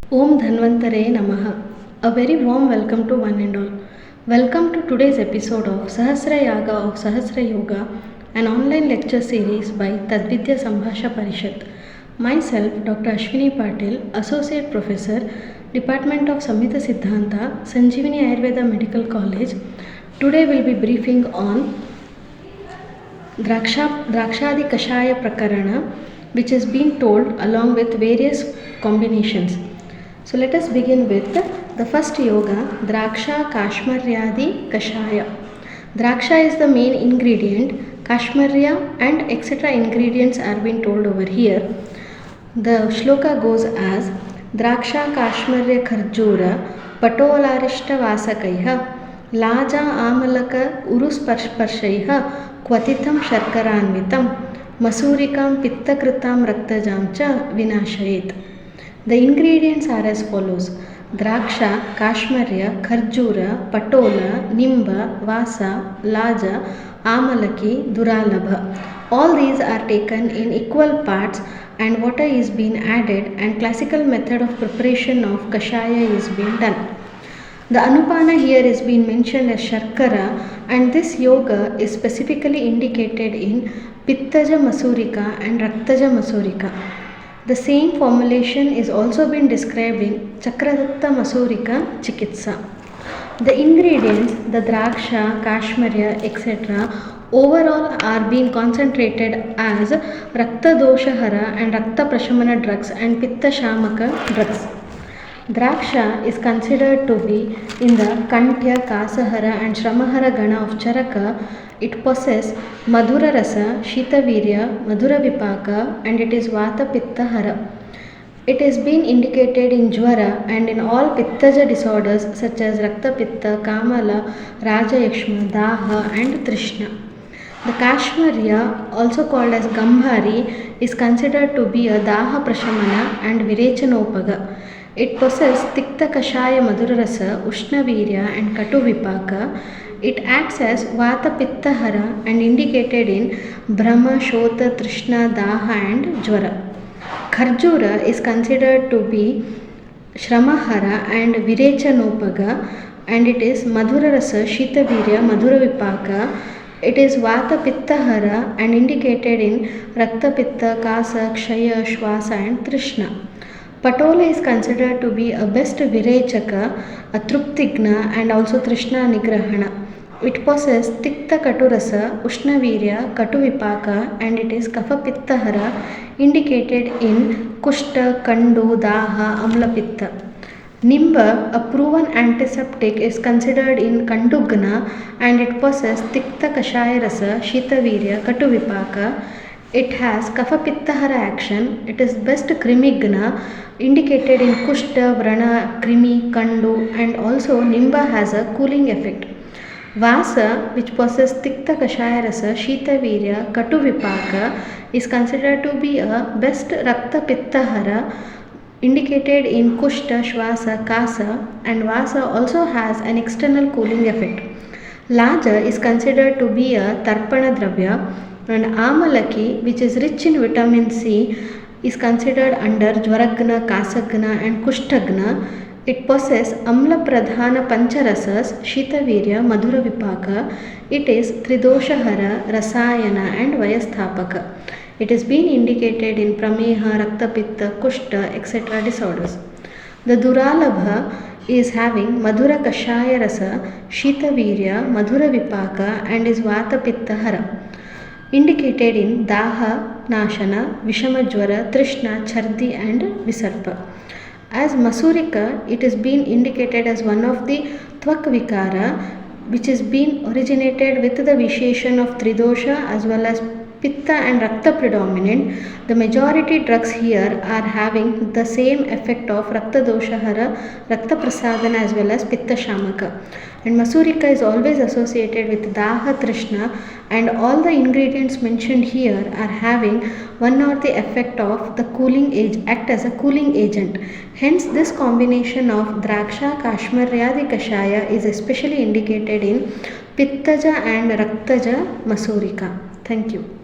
Om Dhanvantare Namaha. A very warm welcome to one and all. Welcome to today's episode of Sahasra Yaga of Sahasra Yoga, an online lecture series by Tadvidya Sambhasha Parishat. Myself, Dr. Ashwini Patil, Associate Professor, Department of Samhita Siddhanta, Sanjeevani Ayurveda Medical College. Today we'll be briefing on Drakshadi Kashaya Prakarana, which is being told along with various combinations. So let us begin with the first yoga, Draksha Kashmaryadi Kashaya. Draksha is the main ingredient, Kashmarya and etc. ingredients are being told over here. The shloka goes as Draksha Kashmarya Kharjura Patolarishta Vasakaiha Laja Amalaka Urusparshaiha Kwatitam Sharkaranvitam Masurikam Pittakritam Raktajam cha Vinashayet. The ingredients are as follows: Draksha, Kashmarya, Kharjura, Patola, Nimba, Vasa, Laja, Amalaki, Duralabha. All these are taken in equal parts and water is being added and classical method of preparation of Kashaya is being done. The Anupana here is being mentioned as Sharkara, and this yoga is specifically indicated in Pittaja Masurika and Raktaja Masurika. The same formulation is also been described in Chakradatta Masurika Chikitsa. The ingredients, the Draksha, Kashmarya, etc. overall are being concentrated as Rakta Doshahara and Rakta Prashamana drugs and Pitta Shamaka drugs. Draksha is considered to be in the Kantya, Kasahara and Shramahara Gana of Charaka. It possesses Madhura Rasa, Shitavirya, Madhura Vipaka and it is Vata Pitta Hara. It is being indicated in Jwara and in all Pittaja disorders such as Rakta Pitta, Kamala, Rajayakshma, Daha and Trishna. The Kashmarya, also called as Gambhari, is considered to be a Daha Prashamana and Virechanopaga. It possesses Tikta Kashaya Madhurarasa, Ushnavirya and Katu Vipaka. It acts as Vata Pitta Hara and indicated in Brahma, Shota, Trishna, Daha and Jwara. Kharjura is considered to be Shramahara and Virechanopaga and it is Madhurarasa, Shitavirya, Madhura Vipaka. It is Vata Pitta Hara and indicated in Rakta Pitta, Kasa, Kshaya, Shwasa and Trishna. Patola is considered to be a best Virechaka, a Truptigna and also Trishna Nigrahana. It possesses Tikta Katurasa, Ushnavirya, Katuvipaka and it is Kapha Pitta Hara indicated in Kushta, Kandu, Daha, Amla Pitta. Nimba, a proven antiseptic, is considered in Kandugna and it possesses Tikta Kashaya Rasa, Shitavirya, Katuvipaka. It has Kapha Pitta Hara action. It is best Krimigna indicated in Kushta, Vrana, Krimi, Kandu and also Nimba has a cooling effect. Vasa, which possesses Tikta Kashaya Rasa, Shita Virya, Katu Vipaka, is considered to be a best Rakta Pitta Hara indicated in Kushta, Shwasa, Kasa and Vasa also has an external cooling effect. Laja is considered to be a Tarpana Dravya and Amalaki, which is rich in vitamin C, is considered under Jwaragna, Kasagna and Kushtagna. It possesses Amla Pradhana Pancharasas, Shitavirya, Madhura Vipaka. It is Tridoshahara, Rasayana and Vayasthapaka. It is being indicated in Prameha, Rakta Pitta, Kushta, etc. disorders. The Duralabha is having Madhura Kashaya Rasa, Shitavirya, Madhura Vipaka and is Vata Pitta Hara. Indicated in Daha, Nashana, Vishamajwara, Trishna, Chardi and Visarpa. As Masurika, it is being indicated as one of the Tvak Vikara, which is being originated with the Visheshan of Tridosha as well as Pitta and Rakta predominant. The majority drugs here are having the same effect of Rakta Doshahara, Rakta Prasadana as well as Pitta Shamaka. And Masurika is always associated with Daha Trishna and all the ingredients mentioned here are having one or the effect of the cooling act as a cooling agent. Hence this combination of Draksha, Kashmaryadi Kashaya is especially indicated in Pittaja and Raktaja Masurika. Thank you.